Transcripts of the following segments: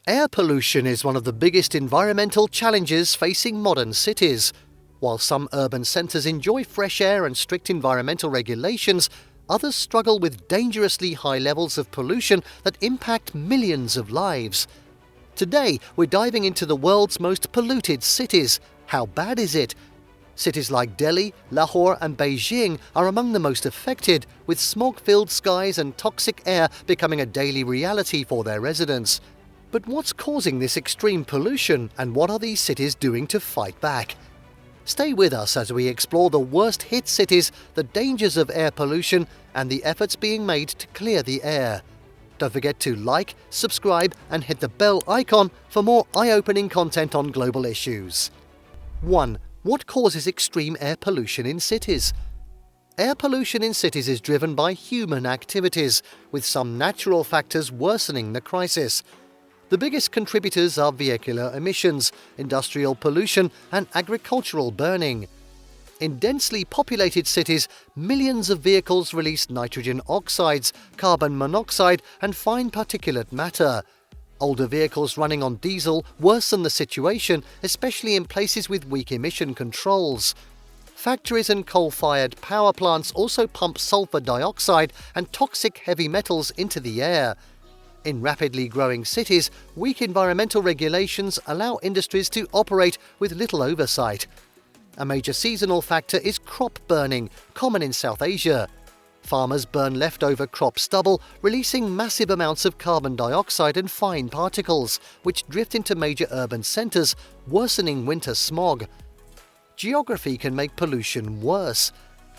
Air pollution is one of the biggest environmental challenges facing modern cities. While some urban centres enjoy fresh air and strict environmental regulations, others struggle with dangerously high levels of pollution that impact millions of lives. Today, we're diving into the world's most polluted cities. How bad is it? Cities like Delhi, Lahore and Beijing are among the most affected, with smog-filled skies and toxic air becoming a daily reality for their residents. But what's causing this extreme pollution, and what are these cities doing to fight back? Stay with us as we explore the worst-hit cities, the dangers of air pollution, and the efforts being made to clear the air. Don't forget to like, subscribe, and hit the bell icon for more eye-opening content on global issues. 1. What causes extreme air pollution in cities? Air pollution in cities is driven by human activities, with some natural factors worsening the crisis. The biggest contributors are vehicular emissions, industrial pollution, and agricultural burning. In densely populated cities, millions of vehicles release nitrogen oxides, carbon monoxide, and fine particulate matter. Older vehicles running on diesel worsen the situation, especially in places with weak emission controls. Factories and coal-fired power plants also pump sulfur dioxide and toxic heavy metals into the air. In rapidly growing cities, weak environmental regulations allow industries to operate with little oversight. A major seasonal factor is crop burning, common in South Asia. Farmers burn leftover crop stubble, releasing massive amounts of carbon dioxide and fine particles, which drift into major urban centres, worsening winter smog. Geography can make pollution worse.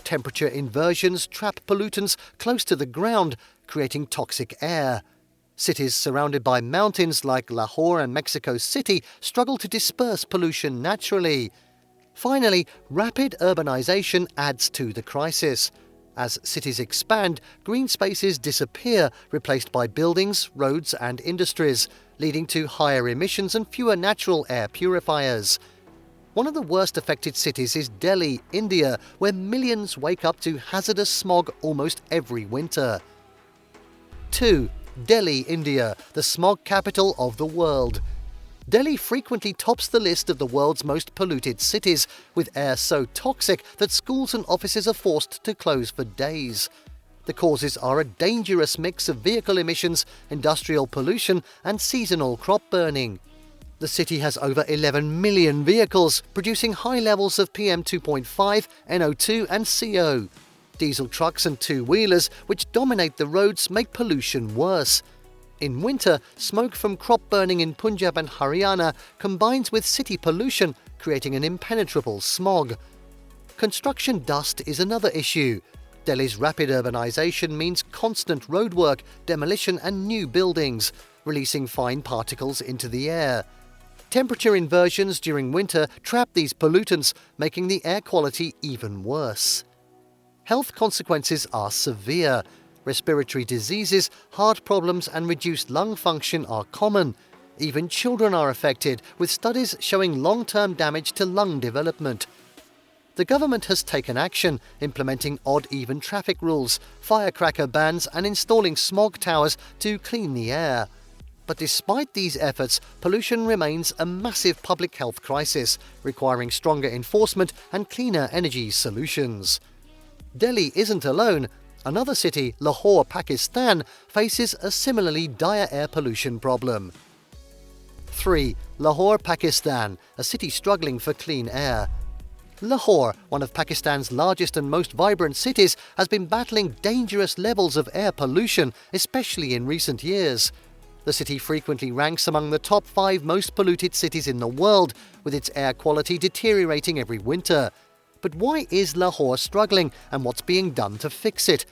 Temperature inversions trap pollutants close to the ground, creating toxic air. Cities surrounded by mountains like Lahore and Mexico City struggle to disperse pollution naturally. Finally, rapid urbanization adds to the crisis. As cities expand, green spaces disappear, replaced by buildings, roads and industries, leading to higher emissions and fewer natural air purifiers. One of the worst affected cities is Delhi, India, where millions wake up to hazardous smog almost every winter. 2. Delhi, India, the smog capital of the world. Delhi frequently tops the list of the world's most polluted cities, with air so toxic that schools and offices are forced to close for days. The causes are a dangerous mix of vehicle emissions, industrial pollution, and seasonal crop burning. The city has over 11 million vehicles, producing high levels of PM 2.5, NO2, and CO. Diesel trucks and two-wheelers, which dominate the roads, make pollution worse. In winter, smoke from crop burning in Punjab and Haryana combines with city pollution, creating an impenetrable smog. Construction dust is another issue. Delhi's rapid urbanization means constant roadwork, demolition and new buildings, releasing fine particles into the air. Temperature inversions during winter trap these pollutants, making the air quality even worse. Health consequences are severe. Respiratory diseases, heart problems and reduced lung function are common. Even children are affected, with studies showing long-term damage to lung development. The government has taken action, implementing odd-even traffic rules, firecracker bans and installing smog towers to clean the air. But despite these efforts, pollution remains a massive public health crisis, requiring stronger enforcement and cleaner energy solutions. Delhi isn't alone. Another city, Lahore, Pakistan, faces a similarly dire air pollution problem. 3. Lahore, Pakistan, a city struggling for clean air. Lahore, one of Pakistan's largest and most vibrant cities, has been battling dangerous levels of air pollution, especially in recent years. The city frequently ranks among the top 5 most polluted cities in the world, with its air quality deteriorating every winter. But why is Lahore struggling, and what's being done to fix it?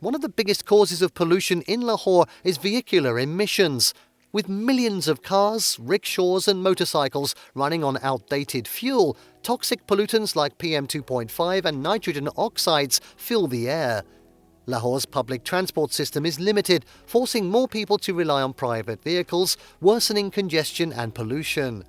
One of the biggest causes of pollution in Lahore is vehicular emissions. With millions of cars, rickshaws and motorcycles running on outdated fuel, toxic pollutants like PM 2.5 and nitrogen oxides fill the air. Lahore's public transport system is limited, forcing more people to rely on private vehicles, worsening congestion and pollution.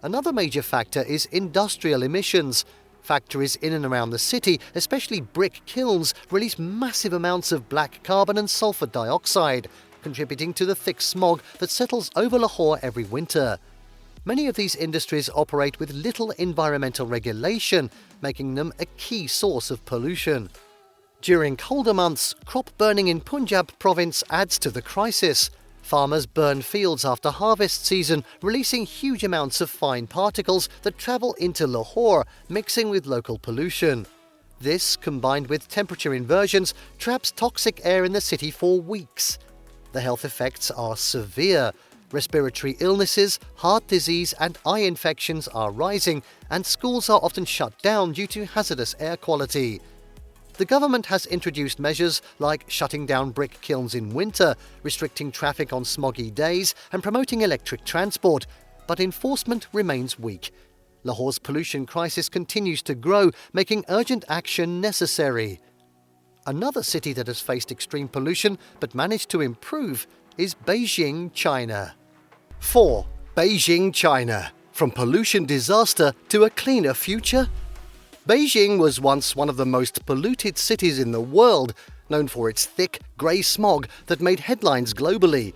Another major factor is industrial emissions. Factories in and around the city, especially brick kilns, release massive amounts of black carbon and sulfur dioxide. contributing to the thick smog that settles over Lahore every winter. Many of these industries operate with little environmental regulation, making them a key source of pollution. During colder months, crop burning in Punjab province adds to the crisis. Farmers burn fields after harvest season, releasing huge amounts of fine particles that travel into Lahore, mixing with local pollution. This, combined with temperature inversions, traps toxic air in the city for weeks. The health effects are severe. Respiratory illnesses, heart disease and eye infections are rising, and schools are often shut down due to hazardous air quality. The government has introduced measures like shutting down brick kilns in winter, restricting traffic on smoggy days, and promoting electric transport, but enforcement remains weak. Lahore's pollution crisis continues to grow, making urgent action necessary. Another city that has faced extreme pollution but managed to improve is Beijing, China. 4. Beijing, China. From pollution disaster to a cleaner future? Beijing was once one of the most polluted cities in the world, known for its thick, grey smog that made headlines globally.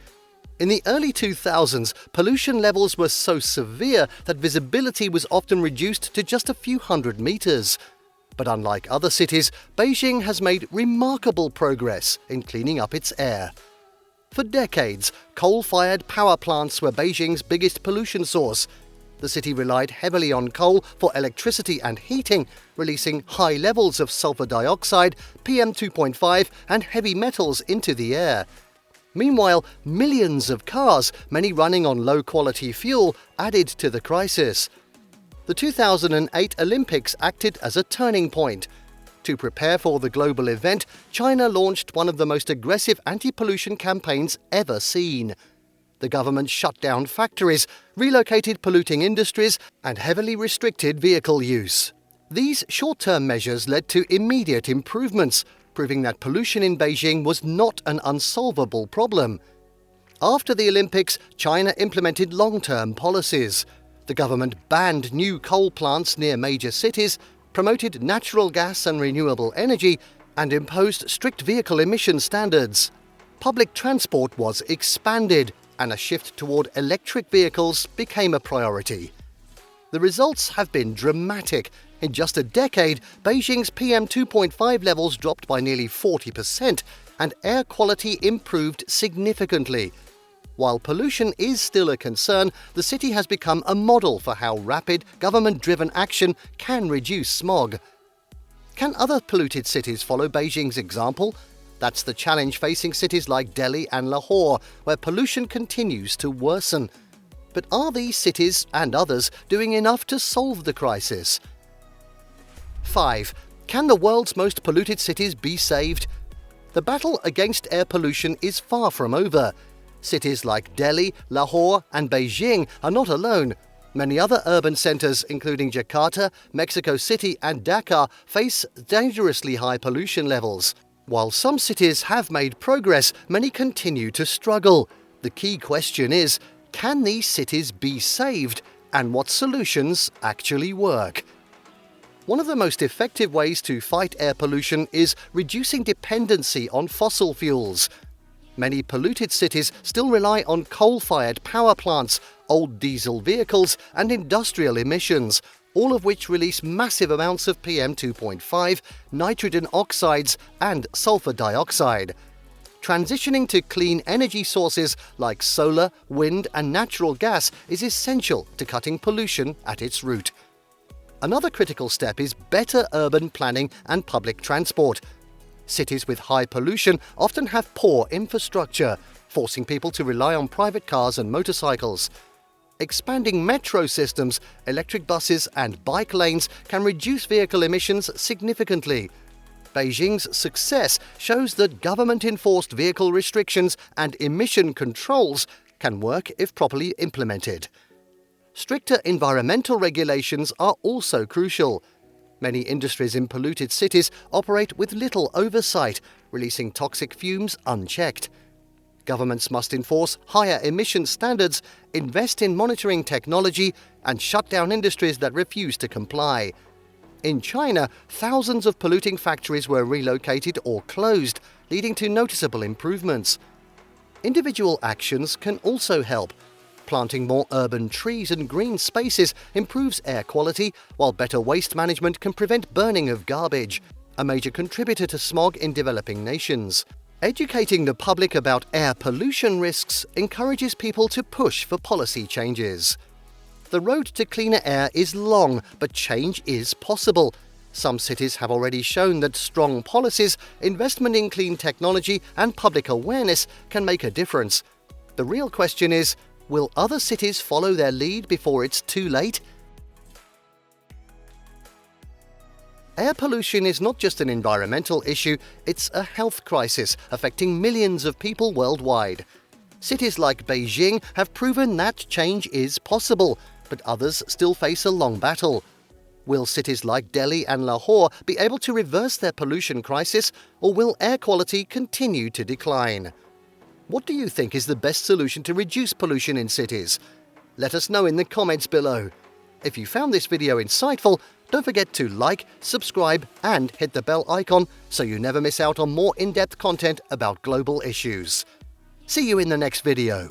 In the early 2000s, pollution levels were so severe that visibility was often reduced to just a few hundred meters. But unlike other cities, Beijing has made remarkable progress in cleaning up its air. For decades, coal-fired power plants were Beijing's biggest pollution source. The city relied heavily on coal for electricity and heating, releasing high levels of sulfur dioxide, PM2.5, and heavy metals into the air. Meanwhile, millions of cars, many running on low-quality fuel, added to the crisis. The 2008 Olympics acted as a turning point. To prepare for the global event, China launched one of the most aggressive anti-pollution campaigns ever seen. The government shut down factories, relocated polluting industries, and heavily restricted vehicle use. These short-term measures led to immediate improvements, proving that pollution in Beijing was not an unsolvable problem. After the Olympics, China implemented long-term policies. The government banned new coal plants near major cities, promoted natural gas and renewable energy, and imposed strict vehicle emission standards. Public transport was expanded, and a shift toward electric vehicles became a priority. The results have been dramatic. In just a decade, Beijing's PM2.5 levels dropped by nearly 40%, and air quality improved significantly. While pollution is still a concern, the city has become a model for how rapid, government-driven action can reduce smog. Can other polluted cities follow Beijing's example? That's the challenge facing cities like Delhi and Lahore, where pollution continues to worsen. But are these cities and others doing enough to solve the crisis? 5. Can the world's most polluted cities be saved? The battle against air pollution is far from over. Cities like Delhi, Lahore, and Beijing are not alone. Many other urban centres, including Jakarta, Mexico City, and Dhaka, face dangerously high pollution levels. While some cities have made progress, many continue to struggle. The key question is, can these cities be saved, and what solutions actually work? One of the most effective ways to fight air pollution is reducing dependency on fossil fuels. Many polluted cities still rely on coal-fired power plants, old diesel vehicles, and industrial emissions, all of which release massive amounts of PM2.5, nitrogen oxides, and sulfur dioxide. Transitioning to clean energy sources like solar, wind, and natural gas is essential to cutting pollution at its root. Another critical step is better urban planning and public transport. Cities with high pollution often have poor infrastructure, forcing people to rely on private cars and motorcycles. Expanding metro systems, electric buses, and bike lanes can reduce vehicle emissions significantly. Beijing's success shows that government-enforced vehicle restrictions and emission controls can work if properly implemented. Stricter environmental regulations are also crucial. Many industries in polluted cities operate with little oversight, releasing toxic fumes unchecked. Governments must enforce higher emission standards, invest in monitoring technology, and shut down industries that refuse to comply. In China, thousands of polluting factories were relocated or closed, leading to noticeable improvements. Individual actions can also help. Planting more urban trees and green spaces improves air quality, while better waste management can prevent burning of garbage, a major contributor to smog in developing nations. Educating the public about air pollution risks encourages people to push for policy changes. The road to cleaner air is long, but change is possible. Some cities have already shown that strong policies, investment in clean technology, and public awareness can make a difference. The real question is, will other cities follow their lead before it's too late? Air pollution is not just an environmental issue, it's a health crisis affecting millions of people worldwide. Cities like Beijing have proven that change is possible, but others still face a long battle. Will cities like Delhi and Lahore be able to reverse their pollution crisis, or will air quality continue to decline? What do you think is the best solution to reduce pollution in cities? Let us know in the comments below. If you found this video insightful, don't forget to like, subscribe, and hit the bell icon so you never miss out on more in-depth content about global issues. See you in the next video.